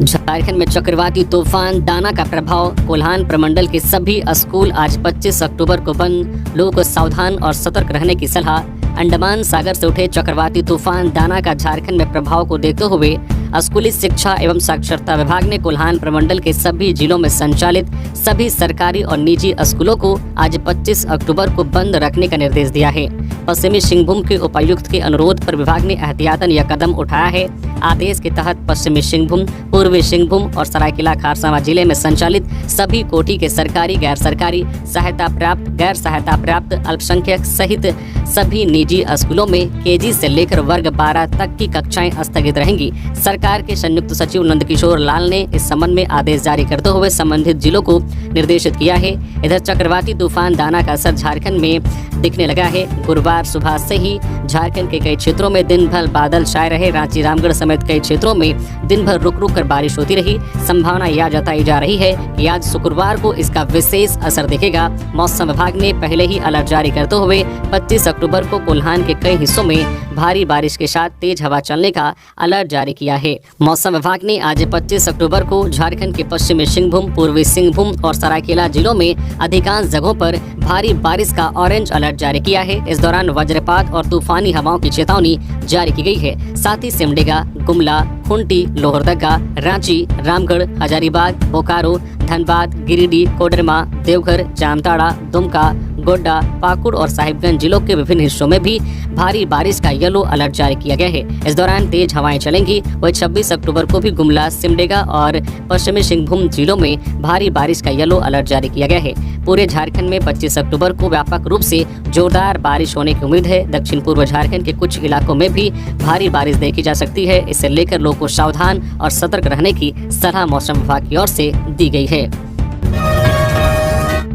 झारखंड में चक्रवाती तूफान दाना का प्रभाव, कोल्हान प्रमंडल के सभी स्कूल आज 25 अक्टूबर को बंद, लोगों को सावधान और सतर्क रहने की सलाह। अंडमान सागर से उठे चक्रवाती तूफान दाना का झारखंड में प्रभाव को देखते हुए स्कूली शिक्षा एवं साक्षरता विभाग ने कोल्हान प्रमंडल के सभी जिलों में संचालित सभी सरकारी और निजी स्कूलों को आज 25 अक्टूबर को बंद रखने का निर्देश दिया है। पश्चिमी सिंहभूम के उपायुक्त के अनुरोध पर विभाग ने एहतियातन यह कदम उठाया है। आदेश के तहत पश्चिमी सिंहभूम, पूर्वी सिंहभूम और सरायकेला खरसावां जिले में संचालित सभी कोटि के सरकारी, गैर सरकारी, सहायता प्राप्त, गैर सहायता प्राप्त, अल्पसंख्यक सहित सभी निजी स्कूलों में केजी से लेकर वर्ग 12 तक की कक्षाएं स्थगित रहेंगी। सरकार के संयुक्त सचिव नंदकिशोर लाल ने इस संबंध में आदेश जारी करते हुए संबंधित जिलों को निर्देशित किया है। इधर चक्रवाती तूफान दाना का असर झारखंड में दिखने लगा है। गुरुवार सुबह से ही झारखंड के कई क्षेत्रों में दिन भर बादल छाए रहे। रांची, रामगढ़ समेत कई क्षेत्रों में दिन भर रुक रुक कर बारिश होती रही। संभावना यह जताई जा रही है कि आज शुक्रवार को इसका विशेष असर दिखेगा। मौसम विभाग ने पहले ही अलर्ट जारी करते हुए 25 अक्टूबर को कोल्हान के कई हिस्सों में भारी बारिश के साथ तेज हवा चलने का अलर्ट जारी किया है। मौसम विभाग ने आज 25 अक्टूबर को झारखंड के पश्चिमी सिंहभूम, पूर्वी सिंहभूम और सरायकेला जिलों में अधिकांश जगहों पर भारी बारिश का ऑरेंज अलर्ट जारी किया है। इस दौरान वज्रपात और तूफानी हवाओं की चेतावनी जारी की गई है। साथ ही सिमडेगा, गुमला, खूंटी, लोहरदगा, रांची, रामगढ़, हजारीबाग, बोकारो, धनबाद, गिरिडीह, कोडरमा, देवघर, जामताड़ा, दुमका, गोड्डा, पाकुड़ और साहिबगंज जिलों के विभिन्न हिस्सों में भी भारी बारिश का येलो अलर्ट जारी किया गया है। इस दौरान तेज हवाएं चलेंगी। वही 26 अक्टूबर को भी गुमला, सिमडेगा और पश्चिमी सिंहभूम जिलों में भारी बारिश का येलो अलर्ट जारी किया गया है। पूरे झारखंड में 25 अक्टूबर को व्यापक रूप से जोरदार बारिश होने की उम्मीद है। दक्षिण पूर्व झारखंड के कुछ इलाकों में भी भारी बारिश देखी जा सकती है। इससे लेकर लोगों को सावधान और सतर्क रहने की सलाह मौसम विभाग की ओर से दी गई है।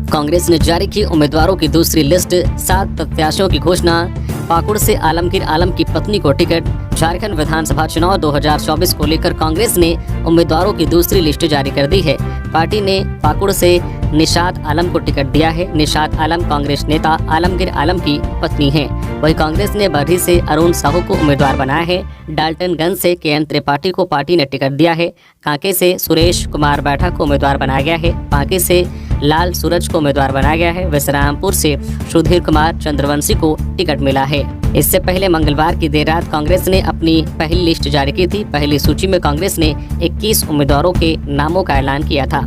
कांग्रेस ने जारी की उम्मीदवारों की दूसरी लिस्ट, 7 प्रत्याशियों की घोषणा। पाकुड़ से आलमगीर आलम की पत्नी को टिकट। झारखंड विधानसभा चुनाव 2024 को लेकर कांग्रेस ने उम्मीदवारों की दूसरी लिस्ट जारी कर दी है। पार्टी ने पाकुड़ से निशात आलम को टिकट दिया है। निशात आलम कांग्रेस नेता आलमगीर आलम की पत्नी हैं। वही कांग्रेस ने बरही से अरुण साहू को उम्मीदवार बनाया है। डाल्टनगंज से के.एन. त्रिपाठी को पार्टी ने टिकट दिया है। कांके से सुरेश कुमार बैठा को उम्मीदवार बनाया गया है। पांके से लाल सूरज को उम्मीदवार बनाया गया है। विश्रामपुर से सुधीर कुमार चंद्रवंशी को टिकट मिला है। इससे पहले मंगलवार की देर रात कांग्रेस ने अपनी पहली लिस्ट जारी की थी। पहली सूची में कांग्रेस ने 21 उम्मीदवारों के नामों का ऐलान किया था।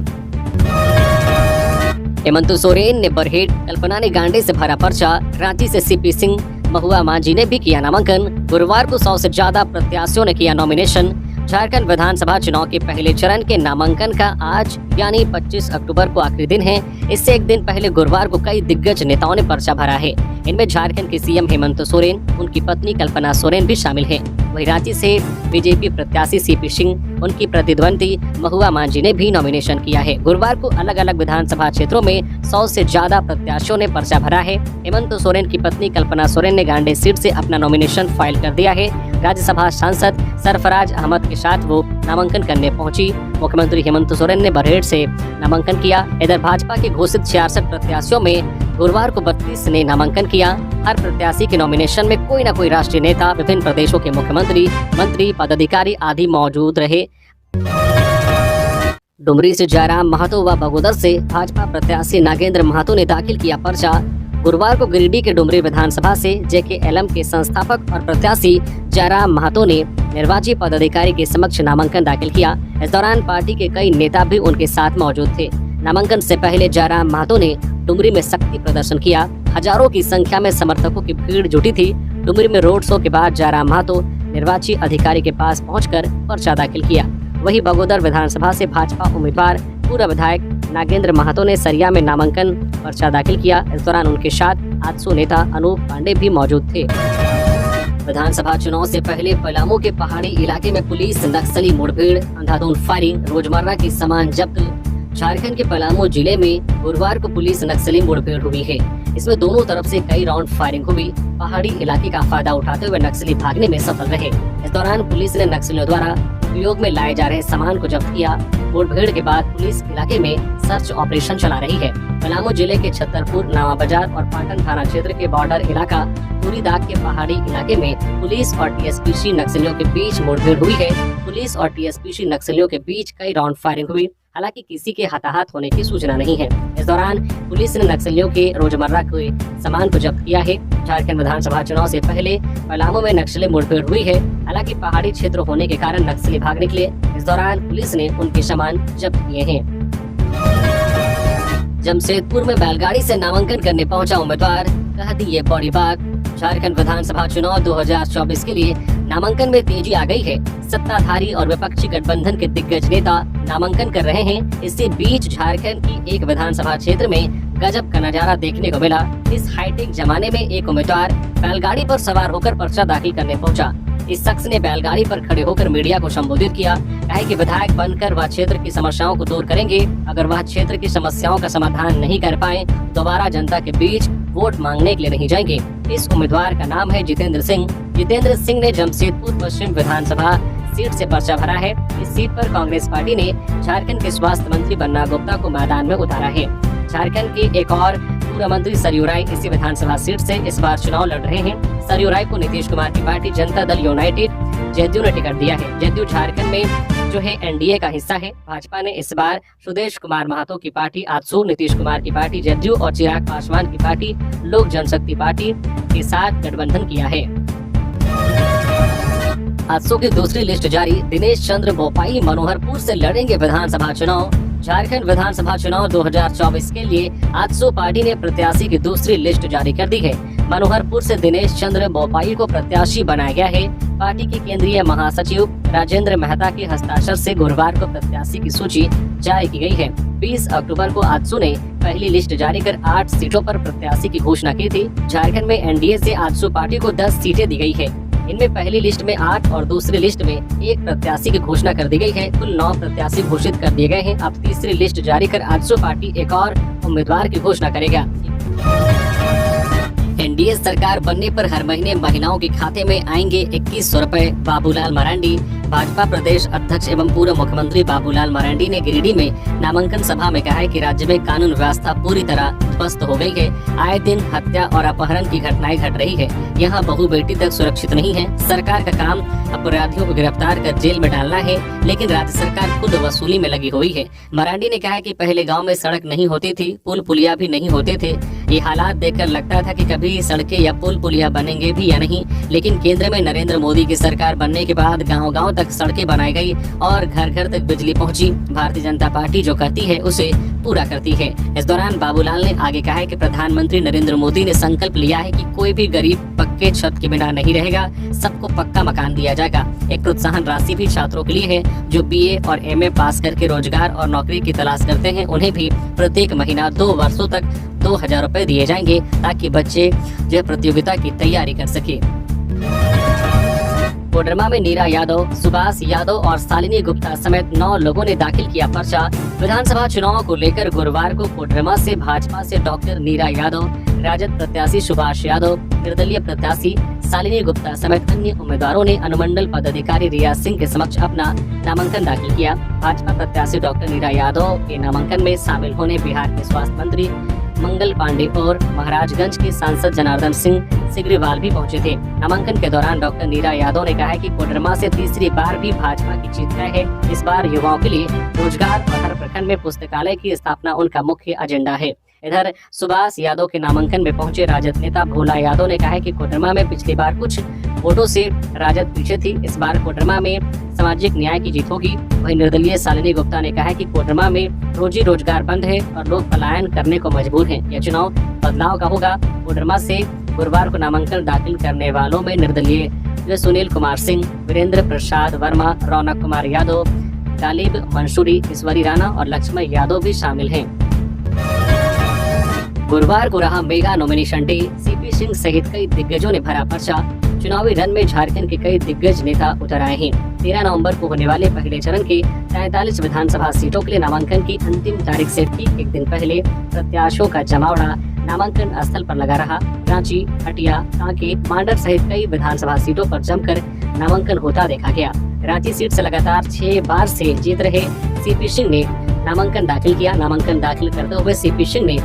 हेमंत सोरेन ने बरहेट, कल्पना ने गांडे से भरा पर्चा। रांची से सीपी सिंह, महुआ मांझी ने भी किया नामांकन। गुरुवार को 100 से ज्यादा प्रत्याशियों ने किया नॉमिनेशन। झारखंड विधानसभा चुनाव के पहले चरण के नामांकन का आज यानी 25 अक्टूबर को आखिरी दिन है। इससे एक दिन पहले गुरुवार को कई दिग्गज नेताओं ने पर्चा भरा है। इनमें झारखंड के सीएम हेमंत सोरेन, उनकी पत्नी कल्पना सोरेन भी शामिल हैं। वहीं रांची से बीजेपी प्रत्याशी सीपी सिंह, उनकी प्रतिद्वंदी महुआ मांझी ने भी नॉमिनेशन किया है। गुरुवार को अलग अलग विधानसभा क्षेत्रों में 100 से ज्यादा प्रत्याशियों ने पर्चा भरा है। हेमंत सोरेन की पत्नी कल्पना सोरेन ने गांडे सीट से अपना नॉमिनेशन फाइल कर दिया है। राज्यसभा सांसद सरफराज अहमद के साथ वो नामांकन करने पहुंची। मुख्यमंत्री हेमंत सोरेन ने बरहेट से नामांकन किया। इधर भाजपा के घोषित 66 प्रत्याशियों में गुरुवार को 32 ने नामांकन किया। हर प्रत्याशी के नॉमिनेशन में कोई न कोई राष्ट्रीय नेता, विभिन्न प्रदेशों के मुख्यमंत्री, मंत्री, पदाधिकारी आदि मौजूद रहे। डुमरी से जयराम महतो व बगोदर से भाजपा प्रत्याशी नागेंद्र महतो ने दाखिल किया पर्चा। गुरुवार को गिरिडीह के डुमरी विधानसभा से जेकेएलएम के संस्थापक और प्रत्याशी जयराम महतो ने निर्वाची पदाधिकारी के समक्ष नामांकन दाखिल किया। इस दौरान पार्टी के कई नेता भी उनके साथ मौजूद थे। नामांकन से पहले जयराम महतो ने डुमरी में शक्ति प्रदर्शन किया। हजारों की संख्या में समर्थकों की भीड़ जुटी थी। डुमरी में रोड शो के बाद जयराम महतो निर्वाची अधिकारी के पास पहुंचकर पर्चा दाखिल किया। वहीं बगोदर विधानसभा से भाजपा उम्मीदवार पूर्व विधायक नागेंद्र महतो ने सरिया में नामांकन पर्चा दाखिल किया। इस दौरान उनके साथ आजसू नेता अनूप पांडे भी मौजूद थे। विधानसभा चुनाव से पहले पलामू के पहाड़ी इलाके में पुलिस नक्सली मुठभेड़, अंधाधुंध फायरिंग, रोजमर्रा की सामान जब्त। झारखंड के पलामू जिले में गुरुवार को पुलिस नक्सली मुठभेड़ हुई है। इसमें दोनों तरफ से कई राउंड फायरिंग हुई। पहाड़ी इलाके का फायदा उठाते हुए नक्सली भागने में सफल रहे। इस दौरान पुलिस ने नक्सलियों द्वारा उपयोग में लाए जा रहे सामान को जब्त किया। मुठभेड़ के बाद पुलिस इलाके में सर्च ऑपरेशन चला रही है। पलामू जिले के छतरपुर, नावा बाजार और पाटन थाना क्षेत्र के बॉर्डर इलाका पूरी दाग के पहाड़ी इलाके में पुलिस और टीएसपीसी नक्सलियों के बीच मुठभेड़ हुई है। पुलिस और टीएसपीसी नक्सलियों के बीच कई राउंड फायरिंग हुई। हालांकि किसी के हताहत होने की सूचना नहीं है। इस दौरान पुलिस ने नक्सलियों के रोजमर्रा के सामान को जब्त किया है। झारखंड विधानसभा चुनाव से पहले पलामू में नक्सली मुठभेड़ हुई है। हालांकि पहाड़ी क्षेत्र होने के कारण नक्सली भाग निकले। इस दौरान पुलिस ने उनके सामान जब्त किए हैं। जमशेदपुर में बैलगाड़ी से नामांकन करने पहुंचा उम्मीदवार, कह दी ये बड़ी बात। झारखंड विधानसभा चुनाव 2024 के लिए नामांकन में तेजी आ गई है। सत्ताधारी और विपक्षी गठबंधन के दिग्गज नेता नामांकन कर रहे हैं। इसी बीच झारखंड की एक विधानसभा क्षेत्र में गजब का नजारा देखने को मिला। इस हाईटेक जमाने में एक उम्मीदवार बैलगाड़ी पर सवार होकर पर्चा दाखिल करने पहुंचा। इस शख्स ने बैलगाड़ी पर खड़े होकर मीडिया को संबोधित किया। कहा कि विधायक बनकर वह क्षेत्र की समस्याओं को दूर करेंगे। अगर वह क्षेत्र की समस्याओं का समाधान नहीं कर पाए, दोबारा जनता के बीच वोट मांगने के लिए नहीं जाएंगे। इस उम्मीदवार का नाम है जितेंद्र सिंह। जितेंद्र सिंह ने जमशेदपुर पश्चिम विधानसभा सीट से पर्चा भरा है। इस सीट पर कांग्रेस पार्टी ने झारखंड के स्वास्थ्य मंत्री बन्ना गुप्ता को मैदान में उतारा है। झारखंड के एक और पूर्व मंत्री सरयू राय इसी विधानसभा सीट से इस बार चुनाव लड़ रहे हैं। सरयू राय को नीतीश कुमार की party Janata Dal United JDU ने टिकट दिया है। जेडीयू झारखंड में जो है एनडीए का हिस्सा है। भाजपा ने इस बार सुदेश कुमार महतो की पार्टी आजसू, नीतीश कुमार की पार्टी जेडीयू और चिराग पासवान की पार्टी लोक जनशक्ति पार्टी के साथ गठबंधन किया है। आजसू की दूसरी लिस्ट जारी। दिनेश चंद्र बोपाई मनोहरपुर से लड़ेंगे विधानसभा चुनाव। झारखंड विधानसभा चुनाव 2024 के लिए आजसू पार्टी ने प्रत्याशी की दूसरी लिस्ट जारी कर दी है। मनोहरपुर से दिनेश चंद्र बोपाई को प्रत्याशी बनाया गया है। पार्टी के केंद्रीय महासचिव राजेंद्र मेहता के हस्ताक्षर से गुरुवार को प्रत्याशी की सूची जारी की गई है। 20 अक्टूबर को आजसू ने पहली लिस्ट जारी कर 8 सीटों पर प्रत्याशी की घोषणा की थी। झारखंड में एनडीए से आजसू पार्टी को 10 सीटें दी गई है। इनमें पहली लिस्ट में 8 और दूसरी लिस्ट में 1 प्रत्याशी की घोषणा कर दी गई है। कुल 9 प्रत्याशी घोषित कर दिए गए हैं। अब तीसरी लिस्ट जारी कर आजसू पार्टी एक और उम्मीदवार की घोषणा करेगा। एनडीए सरकार बनने पर हर महीने महिलाओं के खाते में आएंगे 2100 रुपए। बाबूलाल मरांडी। भाजपा प्रदेश अध्यक्ष एवं पूर्व मुख्यमंत्री बाबूलाल मरांडी ने गिरिडीह में नामांकन सभा में कहा है कि राज्य में कानून व्यवस्था पूरी तरह ध्वस्त हो गई है। आए दिन हत्या और अपहरण की घटनाएं घट रही है। यहाँ बहू बेटी तक सुरक्षित नहीं है। सरकार का काम अपराधियों को गिरफ्तार कर जेल में डालना है, लेकिन राज्य सरकार खुद वसूली में लगी हुई है। मरांडी ने कहा कि पहले गाँव में सड़क नहीं होती थी, पुल पुलिया भी नहीं होते थे। ये हालात देखकर लगता था कि कभी सड़कें या पुल पुलिया बनेंगे भी या नहीं, लेकिन केंद्र में नरेंद्र मोदी की सरकार बनने के बाद गांव-गांव तक सड़कें बनाई गई और घर घर तक बिजली पहुंची। भारतीय जनता पार्टी जो कहती है उसे पूरा करती है। इस दौरान बाबूलाल ने आगे कहा है कि प्रधानमंत्री नरेंद्र मोदी ने संकल्प लिया है कि कोई भी गरीब पक्के छत के बिना नहीं रहेगा, सबको पक्का मकान दिया जाएगा। एक प्रोत्साहन राशि भी छात्रों के लिए है जो बीए और एमए पास करके रोजगार और नौकरी की तलाश करते हैं। उन्हें भी प्रत्येक महीना 2 वर्षों तक 2000 रुपए दिए जाएंगे ताकि बच्चे जो प्रतियोगिता की तैयारी कर सके। कोडरमा में नीरा यादव, सुभाष यादव और शालिनी गुप्ता समेत 9 लोगों ने दाखिल किया पर्चा। विधानसभा चुनाव को लेकर गुरुवार को कोडरमा से भाजपा से डॉक्टर नीरा यादव, राजद प्रत्याशी सुभाष यादव, निर्दलीय प्रत्याशी शालिनी गुप्ता समेत अन्य उम्मीदवारों ने अनुमंडल पदाधिकारी रिया सिंह के समक्ष अपना नामांकन दाखिल किया। भाजपा प्रत्याशी डॉक्टर नीरा यादव के नामांकन में शामिल होने बिहार के स्वास्थ्य मंत्री मंगल पांडे और महाराजगंज के सांसद जनार्दन सिंह सिग्रीवाल भी पहुंचे थे। नामांकन के दौरान डॉक्टर नीरा यादव ने कहा है कि कोडरमा से तीसरी बार भी भाजपा की जीत तय है। इस बार युवाओं के लिए रोजगार और हर प्रखंड में पुस्तकालय की स्थापना उनका मुख्य एजेंडा है। इधर सुभाष यादव के नामांकन में पहुंचे राजद नेता भोला यादव ने कहा है कि कोडरमा में पिछली बार कुछ वोटों से राजद पीछे थी, इस बार कोडरमा में सामाजिक न्याय की जीत होगी। वहीं निर्दलीय शालिनी गुप्ता ने कहा है कि कोडरमा में रोजी रोजगार बंद है और लोग पलायन करने को मजबूर हैं। यह चुनाव बदलाव का होगा। कोडरमा से गुरुवार को नामांकन दाखिल करने वालों में निर्दलीय सुनील कुमार सिंह, वीरेंद्र प्रसाद वर्मा, रौनक कुमार यादव, तालिब मंसूरी, ईश्वरी राणा और लक्ष्मण यादव भी शामिल हैं। गुरुवार को रहा mega nomination day. CP Singh सहित कई दिग्गजों ने भरा पर्चा। चुनावी रण में झारखंड के कई दिग्गज नेता उतर आए हैं। 13 नवंबर को होने वाले पहले चरण के 43 विधानसभा सीटों के लिए नामांकन की अंतिम तारीख से ठीक एक दिन पहले प्रत्याशियों का जमावड़ा नामांकन स्थल पर लगा रहा। रांची, हटिया, कांके, मांडर सहित कई विधानसभा सीटों पर जमकर नामांकन होता देखा गया। रांची सीट से लगातार 6 बार से जीत रहे सीपी सिंह ने नामांकन दाखिल किया। नामांकन दाखिल करते हुए सीपी सिंह ने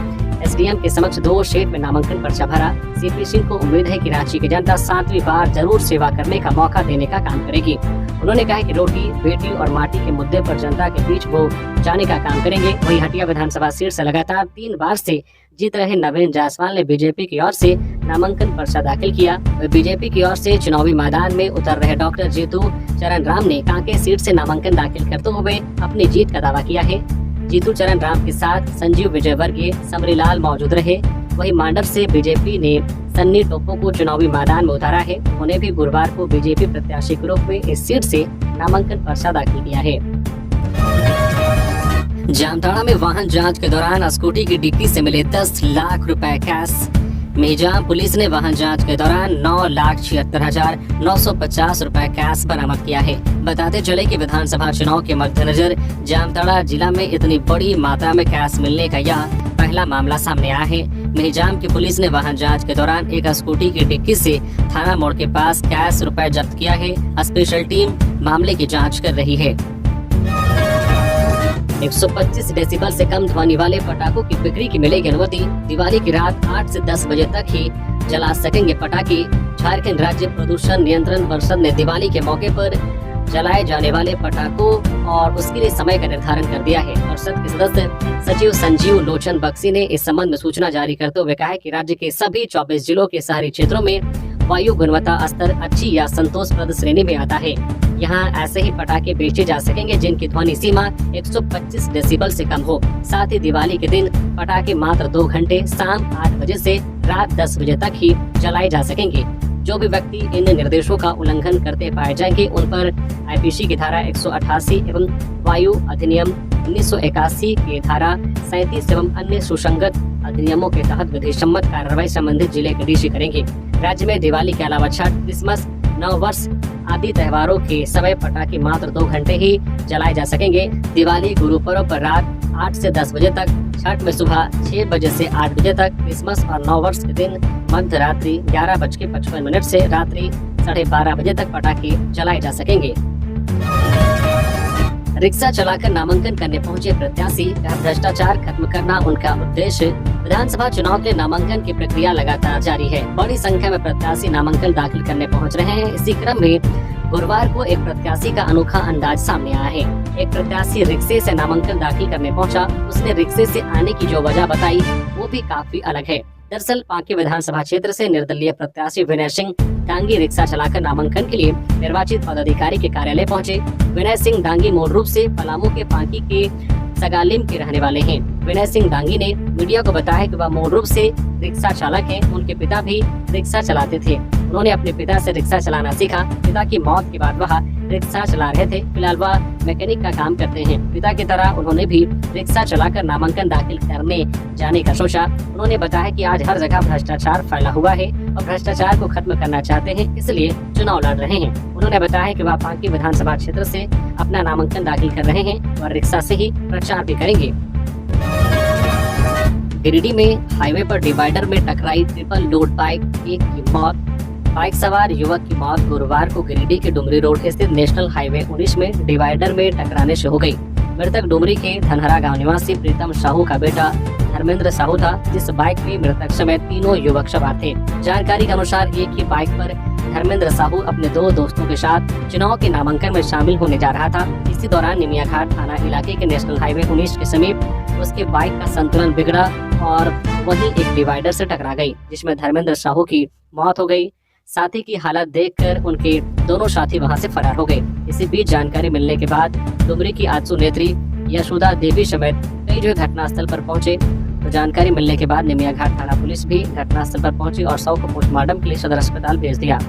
एसडीएम के समक्ष 2 शेड में नामांकन पर्चा भरा। सीपी सिंह को उम्मीद है कि रांची की जनता 7वीं बार जरूर सेवा करने का मौका देने का काम करेगी। उन्होंने कहा कि रोटी, बेटी और माटी के मुद्दे पर जनता के बीच वो जाने का काम करेंगे। वहीं हटिया विधानसभा सीट से लगातार 3 बार से जीत रहे नवीन जायसवाल ने बीजेपी की ओर से नामांकन पर्चा दाखिल किया। बीजेपी की ओर से चुनावी मैदान में उतर रहे डॉक्टर जीतू चरण राम ने कांके सीट से नामांकन दाखिल करते हुए अपनी जीत का दावा किया है। जीतू चरण राम के साथ संजीव विजयवर्गीय, समरीलाल मौजूद रहे। वहीं मांडर से बीजेपी ने सन्नी टोप्पो को चुनावी मैदान में उतारा है। उन्हें भी गुरुवार को बीजेपी प्रत्याशी के रूप में इस सीट से नामांकन पर्चा दाखिल किया है। जामताड़ा में वाहन जांच के दौरान स्कूटी की डिक्की से मिले 10 लाख रुपए कैश। मेहजाम पुलिस ने वाहन जांच के दौरान 9,76,950 रुपए कैश बरामद किया है। बताते चले कि विधानसभा चुनाव के मद्देनजर जामताड़ा जिला में इतनी बड़ी मात्रा में कैश मिलने का यह पहला मामला सामने आया है। मेहजाम की पुलिस ने वाहन जांच के दौरान एक स्कूटी की डिक्की से थाना मोड़ के पास कैश रुपए जब्त किया है। स्पेशल टीम मामले की जाँच कर रही है। 125 डेसिबल से कम ध्वनि वाले पटाखों की बिक्री की मिलेगी अनुमति। दिवाली की रात 8 से 10 बजे तक ही जला सकेंगे पटाखे। झारखंड राज्य प्रदूषण नियंत्रण परिषद ने दिवाली के मौके पर जलाए जाने वाले पटाखों और उसके लिए समय का निर्धारण कर दिया है। परिषद के सदस्य सचिव संजीव लोचन बक्सी ने इस संबंध में सूचना जारी करते हुए कहा कि राज्य के सभी 24 जिलों के शहरी क्षेत्रों में वायु गुणवत्ता स्तर अच्छी या संतोषप्रद श्रेणी में आता है। यहाँ ऐसे ही पटाखे बेचे जा सकेंगे जिनकी ध्वनि सीमा 125 डेसिबल से कम हो। साथ ही दिवाली के दिन पटाखे मात्र 2 घंटे शाम 8 बजे से रात 10 बजे तक ही जलाए जा सकेंगे। जो भी व्यक्ति इन निर्देशों का उल्लंघन करते पाए जाएंगे उन पर आईपीसी की धारा 188 एवं वायु अधिनियम 1981 की धारा 37 एवं अन्य सुसंगत अधिनियमों के तहत विधि सम्मत कार्रवाई संबंधित जिले के डीसी करेंगे। राज्य में दिवाली के अलावा छठ, क्रिसमस, नव वर्ष आदि त्योहारों के समय पटाखे मात्र 2 घंटे ही जलाए जा सकेंगे। दिवाली, गुरु पर्व पर रात 8 से 10 बजे तक, छठ में सुबह 6 बजे से 8 बजे तक, क्रिसमस और नव वर्ष के दिन मध्य रात्रि 11:55 से रात्रि 12:30 बजे तक पटाखे जलाए जा सकेंगे। रिक्शा चलाकर नामांकन करने पहुंचे प्रत्याशी का भ्रष्टाचार खत्म करना उनका उद्देश्य। विधानसभा चुनाव के लिए नामांकन की प्रक्रिया लगातार जारी है। बड़ी संख्या में प्रत्याशी नामांकन दाखिल करने पहुंच रहे हैं। इसी क्रम में गुरुवार को एक प्रत्याशी का अनोखा अंदाज सामने आया है। एक प्रत्याशी रिक्शे से नामांकन दाखिल करने पहुंचा। उसने रिक्शे से आने की जो वजह बताई वो भी काफी अलग है। दरअसल पांकी विधानसभा क्षेत्र से निर्दलीय प्रत्याशी विनय सिंह डांगी रिक्शा चलाकर नामांकन के लिए निर्वाचित पदाधिकारी के कार्यालय पहुंचे। विनय सिंह डांगी मूल रूप से पलामू के पांकी के सगालिम के रहने वाले हैं। विनय सिंह डांगी ने मीडिया को बताया कि वह मूल रूप से रिक्शा चालक हैं। उनके पिता भी रिक्शा चलाते थे। उन्होंने अपने पिता से रिक्शा चलाना सीखा। पिता की मौत के बाद वह रिक्शा चला रहे थे। फिलहाल वह मैकेनिक का काम करते हैं। पिता की तरह उन्होंने भी रिक्शा चलाकर नामांकन दाखिल करने जाने का सोचा। उन्होंने बताया कि आज हर जगह भ्रष्टाचार फैला हुआ है और भ्रष्टाचार को खत्म करना चाहते हैं, इसलिए चुनाव लड़ रहे हैं। उन्होंने बताया कि वह पांकी विधानसभा क्षेत्र से अपना नामांकन दाखिल कर रहे हैं और रिक्शा से ही प्रचार भी करेंगे। गिरिडीह में हाईवे पर डिवाइडर में टकराई ट्रिपल लोड बाइक, एक की मौत। बाइक सवार युवक की मौत गुरुवार को गिरिडीह के डुमरी रोड स्थित नेशनल हाईवे 19 में डिवाइडर में टकराने से हो गई। मृतक डुमरी के धनहरा गांव निवासी प्रीतम साहू का बेटा धर्मेंद्र साहू था, जिस बाइक में मृतक समेत 3 युवक सवार थे। जानकारी के अनुसार एक ही बाइक पर धर्मेंद्र साहू अपने 2 दोस्तों के साथ चुनाव के नामांकन में शामिल होने जा रहा था। इसी दौरान निमिया घाट थाना इलाके के नेशनल हाईवे 19 के समीप उसके बाइक का संतुलन बिगड़ा और वहीं एक डिवाइडर से टकरा गई, जिसमें धर्मेंद्र साहू की मौत हो गई। साथी की हालत देखकर उनके दोनों साथी वहां से फरार हो गए। इसी बीच जानकारी मिलने के बाद डुमरी की आजसू नेत्री यशोदा देवी समेत कई जो घटनास्थल पर पहुंचे। तो जानकारी मिलने के बाद निमिया घाट थाना पुलिस भी घटनास्थल पर पहुंची और शव को पोस्टमार्टम के लिए सदर अस्पताल भेज दिया।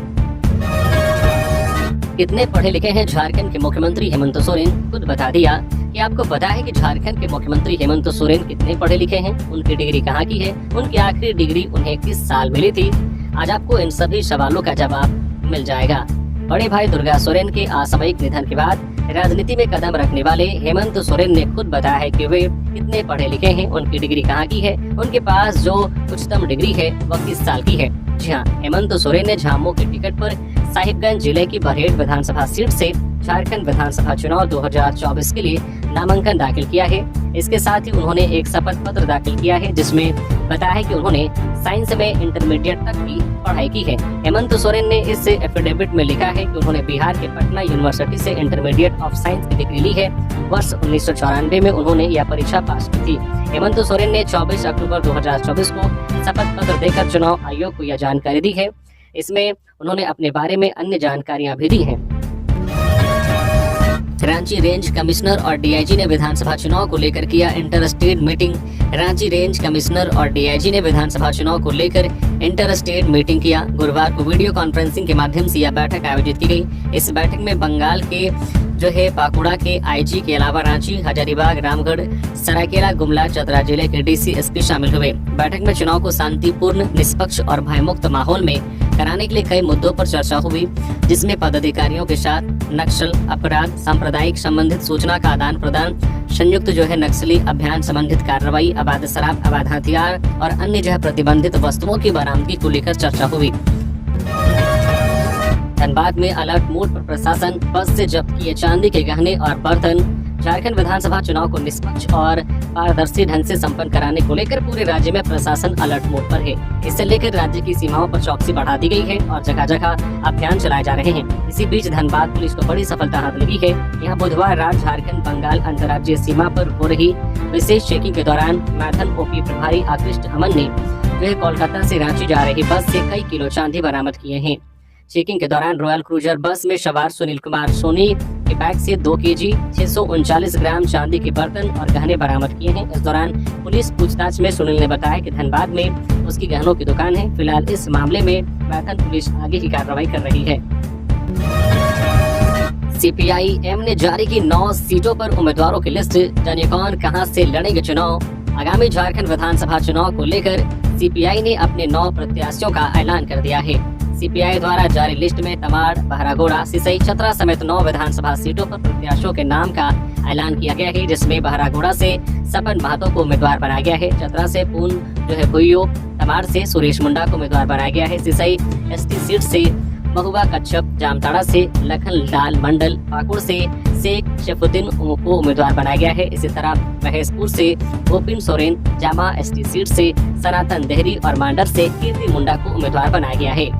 कितने पढ़े लिखे हैं झारखंड के मुख्यमंत्री हेमंत सोरेन खुद बता दिया। क्या आपको पता है कि झारखंड के मुख्यमंत्री हेमंत सोरेन कितने पढ़े लिखे हैं, उनकी डिग्री कहाँ की है, उनकी आखिरी डिग्री उन्हें किस साल मिली थी? आज आपको इन सभी सवालों का जवाब मिल जाएगा। बड़े भाई दुर्गा सोरेन के असामयिक निधन के बाद राजनीति में कदम रखने वाले हेमंत सोरेन ने खुद बताया है कि वे कितने पढ़े लिखे हैं, उनकी डिग्री कहाँ की है, उनके पास जो उच्चतम डिग्री है वह किस साल की है। जी हाँ, हेमंत सोरेन ने झामू के टिकट पर साहिबगंज जिले की बरहेट विधानसभा सीट से झारखंड विधानसभा चुनाव 2024 के लिए नामांकन दाखिल किया है। इसके साथ ही उन्होंने एक शपथ पत्र दाखिल किया है जिसमें बताया है कि उन्होंने साइंस में इंटरमीडिएट तक की पढ़ाई की है। हेमंत सोरेन ने इस एफिडेविट में लिखा है कि उन्होंने बिहार के पटना यूनिवर्सिटी से इंटरमीडिएट ऑफ साइंस की डिग्री ली है। वर्ष 1994 में उन्होंने यह परीक्षा पास की थी। हेमंत सोरेन ने 24 अक्टूबर 2024 को शपथ पत्र देकर चुनाव आयोग को यह जानकारी दी है। इसमें उन्होंने अपने बारे में अन्य जानकारियां भी दी हैं। रांची रेंज कमिश्नर और डीआईजी ने विधानसभा चुनाव को लेकर किया inter state meeting. Ranchi range commissioner और डीआईजी ने विधानसभा चुनाव को लेकर इंटर स्टेट मीटिंग किया। गुरुवार को वीडियो कॉन्फ्रेंसिंग के माध्यम से यह बैठक आयोजित की गई। इस बैठक में बंगाल के पाकुड़ा के आईजी के अलावा रांची, हजारीबाग, रामगढ़, सरायकेला, गुमला, चतरा जिले के डीसी, एसपी शामिल हुए। बैठक में चुनाव को शांतिपूर्ण, निष्पक्ष और भयमुक्त माहौल में कराने के लिए कई मुद्दों पर चर्चा हुई, जिसमें पदाधिकारियों के साथ नक्सल, अपराध, सांप्रदायिक संबंधित सूचना का आदान प्रदान, संयुक्त नक्सली अभियान संबंधित कार्रवाई, अवैध शराब, अवैध हथियार और अन्य प्रतिबंधित वस्तुओं की बरामदगी को लेकर चर्चा हुई। धनबाद में अलर्ट मोड पर प्रशासन, बस से जब्त किए चांदी के गहने और बर्तन। झारखंड विधानसभा चुनाव को निष्पक्ष और पारदर्शी ढंग से संपन्न कराने को लेकर पूरे राज्य में प्रशासन अलर्ट मोड पर है। इससे लेकर राज्य की सीमाओं पर चौकसी बढ़ा दी गई है और जगह जगह अभियान चलाए जा रहे हैं। इसी बीच धनबाद पुलिस को बड़ी सफलता हाथ लगी है। यहाँ बुधवार रात झारखंड बंगाल अंतर्राज्यीय सीमा पर हो रही विशेष चेकिंग के दौरान मैथन ओपी प्रभारी आकृष्ट अमन ने कोलकाता से रांची जा रही बस से कई किलो चांदी बरामद किए हैं। चेकिंग के दौरान रॉयल क्रूजर बस में सवार सुनील कुमार सोनी के बैग से 2 kg 639 ग्राम चांदी के बर्तन और गहने बरामद किए हैं। इस दौरान पुलिस पूछताछ में सुनील ने बताया कि धनबाद में उसकी गहनों की दुकान है। फिलहाल इस मामले में मैथन पुलिस आगे की कार्रवाई कर रही है। सीपीआई-एम ने जारी की 9 सीटों पर उम्मीदवारों की लिस्ट। जानिए कौन कहां से लड़ेंगे चुनाव। आगामी झारखंड विधानसभा चुनाव को लेकर सीपीआई ने अपने 9 प्रत्याशियों का ऐलान कर दिया है। सीपीआई द्वारा जारी लिस्ट में तमाड़, बहरागोड़ा, सिसई, चतरा समेत 9 विधानसभा सीटों पर प्रत्याशियों के नाम का ऐलान किया गया है, जिसमें बहरागोड़ा से सपन महतो को उम्मीदवार बनाया गया है। चतरा से पून भुइयो, तमाड़ से सुरेश मुंडा को उम्मीदवार बनाया गया है। सिसई एसटी सीट से महुआ कच्छप, जामताड़ा से लखन लाल मंडल, पाकुड़ से शेख शफुद्दीन को उम्मीदवार बनाया गया है। इसी तरह महेशपुर से गोपिन सोरेन, जामा एसटी सीट से सनातन देहरी और मांडर से कीर्ति मुंडा को उम्मीदवार बनाया गया है।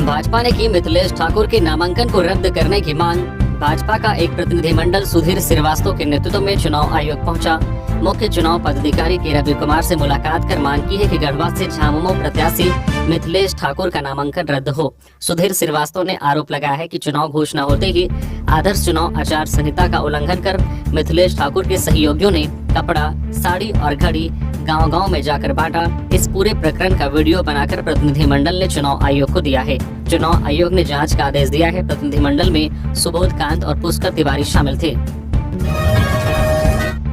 भाजपा ने की मिथिलेश ठाकुर के नामांकन को रद्द करने की मांग। भाजपा का एक प्रतिनिधिमंडल सुधीर श्रीवास्तव के नेतृत्व में चुनाव आयोग पहुंचा। मुख्य चुनाव पदाधिकारी के रवि कुमार से मुलाकात कर मांग की है कि गढ़वा से झामुमो प्रत्याशी मिथिलेश ठाकुर का नामांकन रद्द हो। सुधीर श्रीवास्तव ने आरोप लगाया है कि चुनाव घोषणा होते ही आदर्श चुनाव आचार संहिता का उल्लंघन कर मिथिलेश ठाकुर के सहयोगियों ने कपड़ा, साड़ी और घड़ी गांव-गांव में जाकर बांटा। इस पूरे प्रकरण का वीडियो बनाकर प्रतिनिधिमंडल ने चुनाव आयोग को दिया है। चुनाव आयोग ने जांच का आदेश दिया है। प्रतिनिधिमंडल में सुबोध कांत और पुष्कर तिवारी शामिल थे।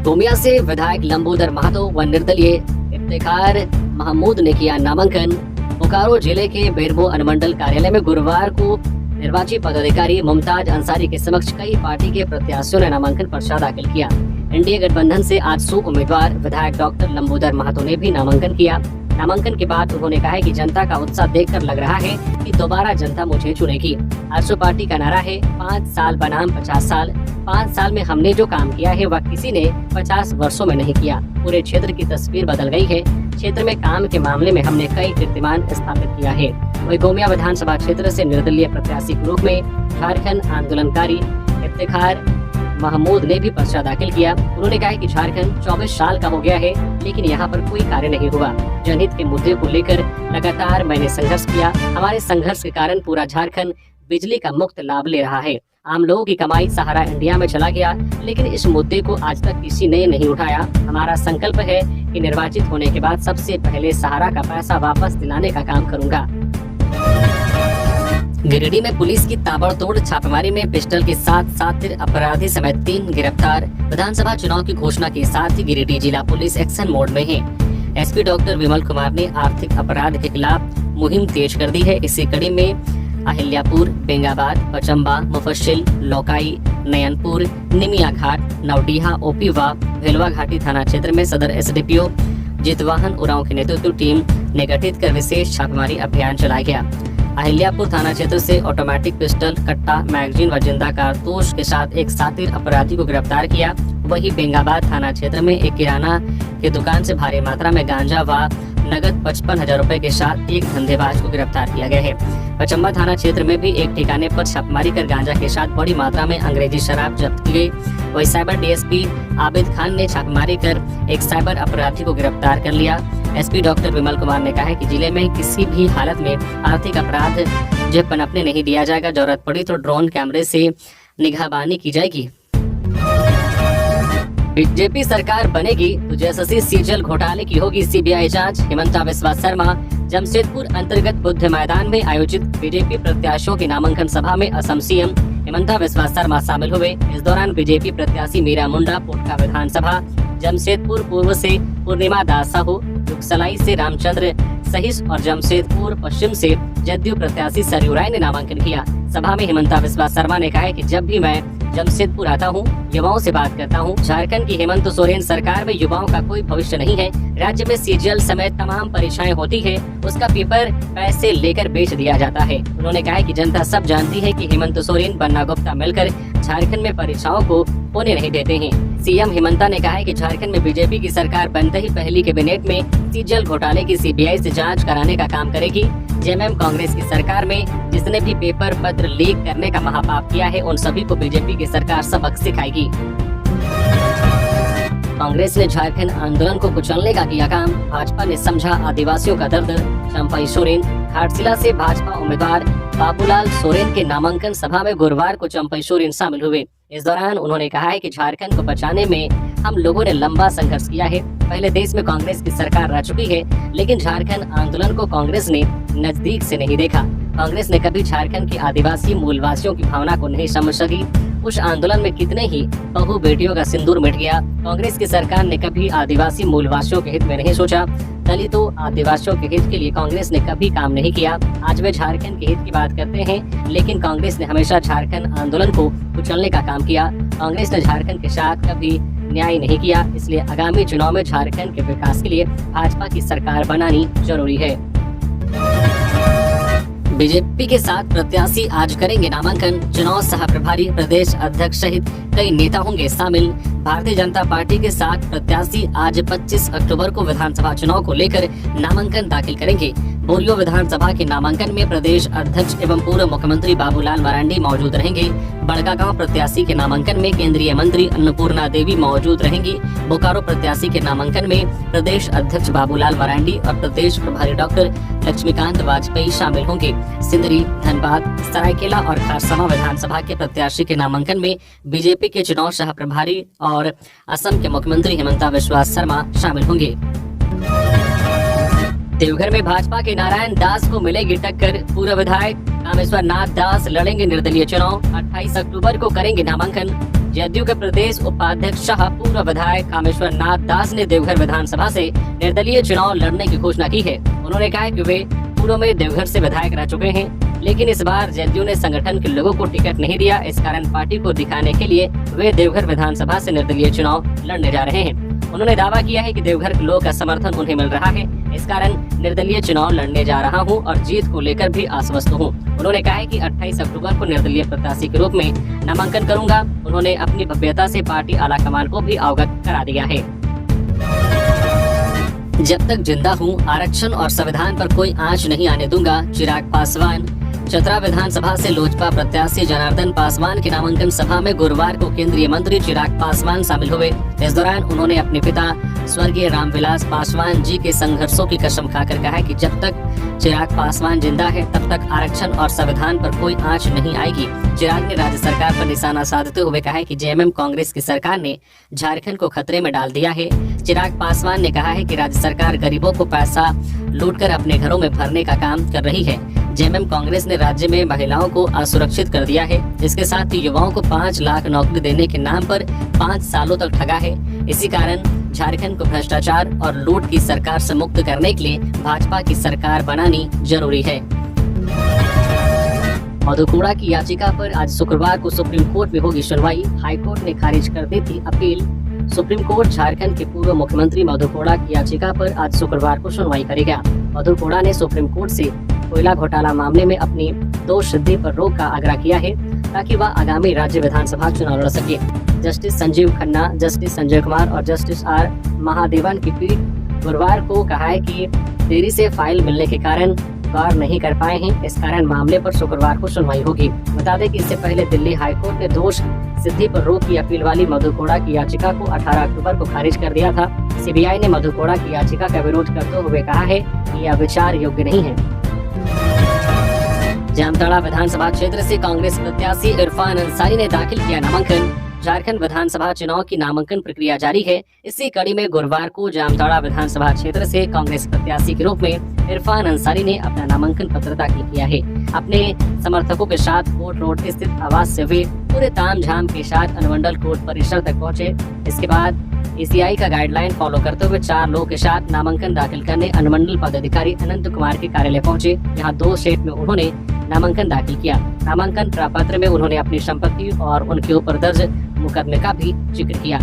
गोमिया से विधायक लंबोदर महतो व निर्दलीय इफ्तिखार महमूद ने किया नामांकन। बोकारो जिले के बेरमो अनुमंडल कार्यालय में गुरुवार को निर्वाची पदाधिकारी मुमताज अंसारी के समक्ष कई पार्टी के प्रत्याशियों ने नामांकन पर्चा दाखिल किया। एनडीए गठबंधन से आजसू उम्मीदवार विधायक डॉक्टर लंबोदर महतो ने भी नामांकन किया। नामांकन के बाद उन्होंने कहा है कि जनता का उत्साह देखकर लग रहा है कि दोबारा जनता मुझे चुनेगी। आजसू पार्टी का नारा है 5 साल बनाम 50 साल। 5 साल में हमने जो काम किया है वह किसी ने 50 वर्षों में नहीं किया। पूरे क्षेत्र की तस्वीर बदल गई है। क्षेत्र में काम के मामले में हमने कई कीर्तिमान स्थापित किया है। वही गोमिया विधानसभा क्षेत्र से निर्दलीय प्रत्याशी के रूप में झारखंड आंदोलनकारी इफ्तिखार महमूद ने भी पर्चा दाखिल किया। उन्होंने कहा कि झारखंड 24 साल का हो गया है, लेकिन यहाँ पर कोई कार्य नहीं हुआ। जनहित के मुद्दे को लेकर लगातार मैंने संघर्ष किया। हमारे संघर्ष के कारण पूरा झारखंड बिजली का मुफ्त लाभ ले रहा है। आम लोगों की कमाई सहारा इंडिया में चला गया, लेकिन इस मुद्दे को आज तक किसी ने नहीं उठाया। हमारा संकल्प है कि निर्वाचित होने के बाद सबसे पहले सहारा का पैसा वापस दिलाने का काम करूंगा। गिरिडीह में पुलिस की ताबड़तोड़ छापेमारी में पिस्टल के साथ 7 अपराधी समेत 3 गिरफ्तार। विधानसभा चुनाव की घोषणा के साथ ही गिरिडीह जिला पुलिस एक्शन मोड में है। एसपी डॉक्टर विमल कुमार ने आर्थिक अपराध के खिलाफ मुहिम तेज कर दी है। इसी कड़ी में अहिल्यापुर, बेंगाबाद, पचम्बा, मुफस्सिल, लौकाई, नयनपुर, निमिया घाट, नवडीहा, ओपीवा, भेलवा घाटी थाना क्षेत्र में सदर एसडीपीओ जितवाहन उरांव की नेतृत्व टीम ने गठित कर विशेष छापेमारी अभियान चलाया गया। अहिल्यापुर थाना क्षेत्र से ऑटोमेटिक पिस्टल, कट्टा, मैगजीन व जिंदा कारतूस के साथ एक शातिर अपराधी को गिरफ्तार किया। वहीं बेंगाबाद थाना क्षेत्र में एक किराना की दुकान से भारी मात्रा में गांजा व नगद 55,000 रुपए के साथ एक धंधेबाज को गिरफ्तार किया गया है। पचम्बा थाना क्षेत्र में भी एक ठिकाने पर छापेमारी कर गांजा के साथ बड़ी मात्रा में अंग्रेजी शराब जब्त की गई। वही साइबर डीएसपी आबिद खान ने छापेमारी कर एक साइबर अपराधी को गिरफ्तार कर लिया। एसपी डॉक्टर विमल कुमार ने कहा है कि जिले में किसी भी हालत में आर्थिक अपराध जो पनपने नहीं दिया जाएगा। जरूरत पड़ी तो ड्रोन कैमरे से निगाहबानी की जाएगी। बीजेपी सरकार बनेगी तो जैसे सीजल घोटाले की होगी सीबीआई जांच। हिमंता बिस्वा शर्मा जमशेदपुर अंतर्गत बुद्ध मैदान में आयोजित बीजेपी प्रत्याशियों की नामांकन सभा में असम सीएम हिमंता बिस्वा शर्मा शामिल हुए। इस दौरान बीजेपी प्रत्याशी मीरा मुंडा पोटका विधानसभा, जमशेदपुर पूर्व से पूर्णिमा दास साहू, युगसलाई से रामचंद्र सहिस और जमशेदपुर पश्चिम से जदयू प्रत्याशी सरयू राय ने नामांकन किया। सभा में हिमंता बिस्वा शर्मा ने कहा कि जब भी मैं जमशेदपुर आता हूँ, युवाओं से बात करता हूँ। झारखंड की हेमंत सोरेन सरकार में युवाओं का कोई भविष्य नहीं है। राज्य में सीजीएल समेत तमाम परीक्षाएं होती है, उसका पेपर पैसे लेकर बेच दिया जाता है। उन्होंने कहा कि जनता सब जानती है कि हेमंत सोरेन, बन्ना गुप्ता मिलकर झारखंड में परीक्षाओं को होने नहीं देते हैं। सीएम हिमंता ने कहा है कि झारखंड में बीजेपी की सरकार बनते ही पहली कैबिनेट में सीजीएल घोटाले की सीबीआई से जांच कराने का काम करेगी। जेएमएम कांग्रेस की सरकार में जिसने भी पेपर पत्र लीक करने का महापाप किया है, उन सभी को बीजेपी की सरकार सबक सिखाएगी। कांग्रेस ने झारखंड आंदोलन को कुचलने का किया काम, भाजपा ने समझा आदिवासियों का दर्द। चंपई सोरेन घाटशिला से भाजपा उम्मीदवार बाबूलाल सोरेन के नामांकन सभा में गुरुवार को चंपई सोरेन शामिल हुए। इस दौरान उन्होंने कहा है कि झारखंड को बचाने में हम लोगों ने लंबा संघर्ष किया है। पहले देश में कांग्रेस की सरकार रह चुकी है, लेकिन झारखंड आंदोलन को कांग्रेस ने नजदीक से नहीं देखा। कांग्रेस ने कभी झारखंड के आदिवासी मूलवासियों की भावना को नहीं समझ सकी। उस आंदोलन में कितने ही बहू बेटियों का सिंदूर मिट गया। कांग्रेस की सरकार ने कभी आदिवासी मूलवासियों के हित में नहीं सोचा। दलितों, आदिवासियों के हित के लिए कांग्रेस ने कभी काम नहीं किया। आज वे झारखंड के हित की बात करते हैं, लेकिन कांग्रेस ने हमेशा झारखंड आंदोलन को कुचलने का काम किया। कांग्रेस ने झारखंड के साथ कभी न्याय नहीं किया। इसलिए आगामी चुनाव में झारखंड के विकास के लिए भाजपा की सरकार बनानी जरूरी है। बीजेपी के 7 प्रत्याशी आज करेंगे नामांकन। चुनाव सह प्रभारी, प्रदेश अध्यक्ष सहित कई नेता होंगे शामिल। भारतीय जनता पार्टी के 7 प्रत्याशी आज 25 अक्टूबर को विधानसभा चुनाव को लेकर नामांकन दाखिल करेंगे। बोरियो विधानसभा के नामांकन में प्रदेश अध्यक्ष एवं पूर्व मुख्यमंत्री बाबूलाल मरांडी मौजूद रहेंगे। बड़कागांव प्रत्याशी के नामांकन में केंद्रीय मंत्री अन्नपूर्णा देवी मौजूद रहेंगी। बोकारो प्रत्याशी के नामांकन में प्रदेश अध्यक्ष बाबूलाल मरांडी और प्रदेश प्रभारी डॉक्टर लक्ष्मीकांत वाजपेयी शामिल होंगे। सिंदरी, धनबाद, सरायकेला और खरसावां विधानसभा के प्रत्याशी के नामांकन में बीजेपी के चुनाव सह प्रभारी और असम के मुख्यमंत्री हिमंता बिस्वा शर्मा शामिल होंगे। देवघर में भाजपा के नारायण दास को मिलेगी टक्कर। पूर्व विधायक कामेश्वर नाथ दास लड़ेंगे निर्दलीय चुनाव। 28 अक्टूबर को करेंगे नामांकन। जदयू के प्रदेश उपाध्यक्ष शाह पूर्व विधायक कामेश्वर नाथ दास ने देवघर विधानसभा से निर्दलीय चुनाव लड़ने की घोषणा की है। उन्होंने कहा कि वे पूर्व में देवघर से विधायक रह चुके हैं, लेकिन इस बार जदयू ने संगठन के लोगों को टिकट नहीं दिया। इस कारण पार्टी को दिखाने के लिए वे देवघर विधानसभा से निर्दलीय चुनाव लड़ने जा रहे हैं। उन्होंने दावा किया है कि देवघर के लोगों का समर्थन उन्हें मिल रहा है, इस कारण निर्दलीय चुनाव लड़ने जा रहा हूं और जीत को लेकर भी आश्वस्त हूं। उन्होंने कहा है कि 28 अक्टूबर को निर्दलीय प्रत्याशी के रूप में नामांकन करूंगा। उन्होंने अपनी भव्यता से पार्टी आलाकमान को भी अवगत करा दिया है। जब तक जिंदा हूं, आरक्षण और संविधान पर कोई आंच नहीं आने दूंगा। चिराग पासवान। चतरा विधानसभा से लोजपा प्रत्याशी जनार्दन पासवान के नामांकन सभा में गुरुवार को केंद्रीय मंत्री चिराग पासवान शामिल हुए। इस दौरान उन्होंने अपने पिता स्वर्गीय रामविलास पासवान जी के संघर्षों की कसम खाकर कहा कि जब तक चिराग पासवान जिंदा है, तब तक आरक्षण और संविधान पर कोई आंच नहीं आएगी। चिराग ने राज्य सरकार पर निशाना साधते हुए कहा कि जेएमएम कांग्रेस की सरकार ने झारखंड को खतरे में डाल दिया है। चिराग पासवान ने कहा है कि राज्य सरकार गरीबों को पैसा लूटकर अपने घरों में भरने का काम कर रही है। जेएमएम कांग्रेस ने राज्य में महिलाओं को असुरक्षित कर दिया है। इसके साथ ही युवाओं को 5 लाख नौकरी देने के नाम पर 5 सालों तक ठगा है। इसी कारण झारखंड को भ्रष्टाचार और लूट की सरकार से मुक्त करने के लिए भाजपा की सरकार बनानी जरूरी है। मधु कोड़ा की याचिका पर आज शुक्रवार को सुप्रीम कोर्ट में होगी सुनवाई। हाईकोर्ट ने खारिज कर दी थी अपील। सुप्रीम कोर्ट झारखंड के पूर्व मुख्यमंत्री मधु कोड़ा की याचिका पर आज शुक्रवार को सुनवाई करेगा। मधु कोड़ा ने सुप्रीम कोर्ट से कोयला घोटाला मामले में अपनी दोष सिद्धि पर रोक का आग्रह किया है ताकि वह आगामी राज्य विधानसभा चुनाव लड़ सके। जस्टिस संजीव खन्ना, जस्टिस संजय कुमार और जस्टिस आर महादेवन की पीठ गुरुवार को कहा है कि देरी से फाइल मिलने के कारण गौर नहीं कर पाए हैं। इस कारण मामले पर शुक्रवार को सुनवाई होगी। बता दें कि इससे पहले दिल्ली हाईकोर्ट ने दोष सिद्धि पर रोक की अपील वाली मधु कोड़ा की याचिका को 18 अक्टूबर को खारिज कर दिया था। सीबीआई ने मधु कोड़ा की याचिका का विरोध करते हुए कहा है कि यह विचार योग्य नहीं है। जामताड़ा विधानसभा क्षेत्र से कांग्रेस प्रत्याशी इरफान अंसारी ने दाखिल किया नामांकन। झारखंड विधानसभा चुनाव की नामांकन प्रक्रिया जारी है। इसी कड़ी में गुरुवार को जामताड़ा विधानसभा क्षेत्र से कांग्रेस प्रत्याशी के रूप में इरफान अंसारी ने अपना नामांकन पत्र दाखिल किया है। अपने समर्थकों के साथ कोर्ट रोड स्थित आवास से वे पूरे तामझाम के साथ अनुमंडल कोर्ट परिसर तक पहुंचे। इसके बाद ईसीआई का गाइडलाइन फॉलो करते हुए 4 लोगों के साथ नामांकन दाखिल करने अनुमंडल पदाधिकारी अनंत कुमार के कार्यालय पहुंचे। यहाँ 2 सेट में उन्होंने नामांकन दाखिल किया। नामांकन प्रपत्र में उन्होंने अपनी संपत्ति और उनके ऊपर दर्ज मुकदमे का भी जिक्र किया।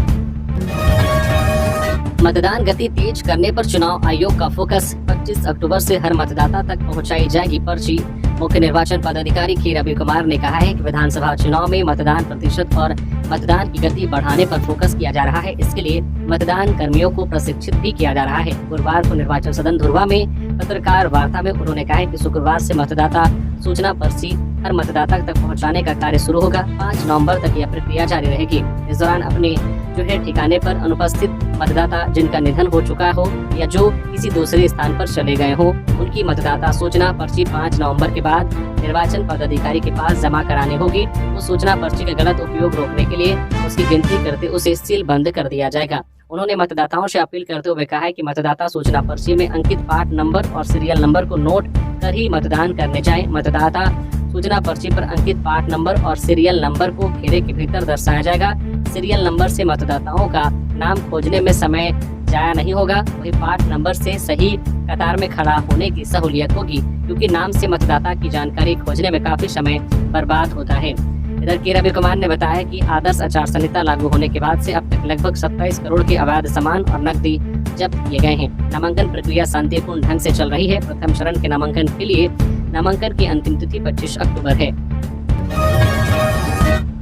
मतदान गति तेज करने पर चुनाव आयोग का फोकस। 25 अक्टूबर से हर मतदाता तक पहुंचाई जाएगी पर्ची। मुख्य निर्वाचन पदाधिकारी के रवि कुमार ने कहा है कि विधानसभा चुनाव में मतदान प्रतिशत और मतदान की गति बढ़ाने पर फोकस किया जा रहा है। इसके लिए मतदान कर्मियों को प्रशिक्षित भी किया जा रहा है। गुरुवार को निर्वाचन सदन धुरवा में पत्रकार वार्ता में उन्होंने कहा कि शुक्रवार से मतदाता सूचना पर्ची हर मतदाता तक पहुंचाने का कार्य शुरू होगा। 5 नवंबर तक यह प्रक्रिया जारी रहेगी। इस दौरान अपने ठिकाने पर अनुपस्थित मतदाता जिनका निधन हो चुका हो या जो किसी दूसरे स्थान पर चले गए हो, उनकी मतदाता सूचना पर्ची 5 नवंबर के बाद निर्वाचन पदाधिकारी के पास जमा करानी होगी। उस सूचना पर्ची का गलत उपयोग रोकने के लिए उसकी गिनती करते उसे सील बंद कर दिया जाएगा। उन्होंने मतदाताओं से अपील करते हुए कहा है कि मतदाता सूचना पर्ची में अंकित पार्ट नंबर और सीरियल नंबर को नोट कर ही मतदान करने जाएं। मतदाता सूचना पर्ची पर अंकित पार्ट नंबर और सीरियल नंबर को घेरे के भीतर दर्शाया जाएगा। सीरियल नंबर से मतदाताओं का नाम खोजने में समय जाया नहीं होगा। वही पार्ट नंबर से सही कतार में खड़ा होने की सहूलियत होगी, क्योंकि नाम से मतदाता की जानकारी खोजने में काफी समय बर्बाद होता है। इधर के रवि कुमार ने बताया कि आदर्श आचार संहिता लागू होने के बाद से अब तक लगभग 27 करोड़ के अवैध सामान और नकदी जब्त किए गए हैं। नामांकन प्रक्रिया शांतिपूर्ण ढंग से चल रही है। प्रथम चरण के नामांकन के लिए नामांकन की अंतिम तिथि 25 अक्टूबर है।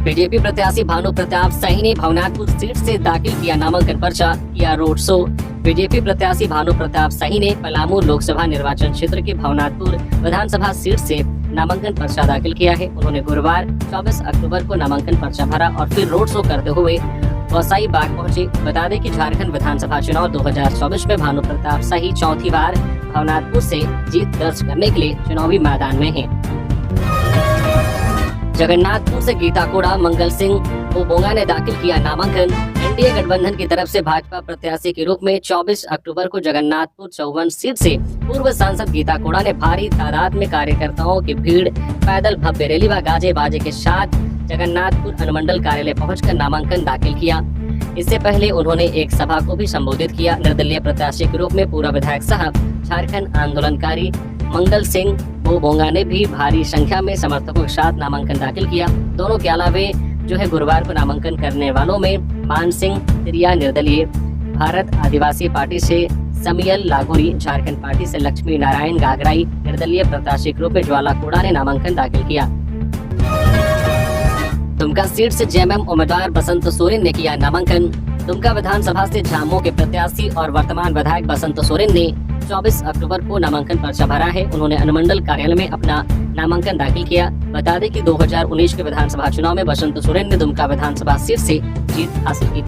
बीजेपी प्रत्याशी भानु प्रताप सही ने भवनाथपुर सीट से दाखिल किया नामांकन पर्चा, किया रोड शो। बीजेपी प्रत्याशी भानु प्रताप सही ने पलामू लोकसभा निर्वाचन क्षेत्र के भवनाथपुर विधानसभा सीट से नामांकन पर्चा दाखिल किया है। उन्होंने गुरुवार 24 अक्टूबर को नामांकन पर्चा भरा और फिर रोड शो करते हुए गौसाई बाग पहुंचे। बता दें कि झारखंड विधानसभा चुनाव 2024 में भानु प्रताप सही चौथी बार भवनाथपुर से जीत दर्ज करने के लिए चुनावी मैदान में हैं। जगन्नाथपुर से गीता कोड़ा, मंगल सिंह बोबोंगा ने दाखिल किया नामांकन। एनडीए गठबंधन की तरफ से भाजपा प्रत्याशी के रूप में 24 अक्टूबर को जगन्नाथपुर 54 सीट से पूर्व सांसद गीता कोड़ा ने भारी तादाद में कार्यकर्ताओं की भीड़, पैदल भव्य रैली व गाजे बाजे के साथ जगन्नाथपुर अनुमंडल कार्यालय पहुंचकर नामांकन दाखिल किया। इससे पहले उन्होंने एक सभा को भी संबोधित किया। निर्दलीय प्रत्याशी के रूप में पूर्व विधायक साहब झारखंड आंदोलनकारी मंगल सिंह बोबोंगा ने भी भारी संख्या में समर्थकों के साथ नामांकन दाखिल किया। दोनों के अलावे गुरुवार को नामांकन करने वालों में मान सिंह तिरिया निर्दलीय, भारत आदिवासी पार्टी से समियल लागोरी, झारखंड पार्टी से लक्ष्मी नारायण गागराई निर्दलीय प्रत्याशी के रूप में ज्वाला कोड़ा ने नामांकन दाखिल किया। दुमका सीट से जेएमएम उम्मीदवार बसंत सोरेन ने किया नामांकन। दुमका विधानसभा से झामो के प्रत्याशी और वर्तमान विधायक बसंत सोरेन ने 24 अक्टूबर को नामांकन पर्चा भरा है। उन्होंने अनुमंडल कार्यालय में अपना नामांकन दाखिल किया। बता दें कि 2019 के विधानसभा चुनाव में बसंत सोरेन ने दुमका विधानसभा सीट से जीत हासिल की।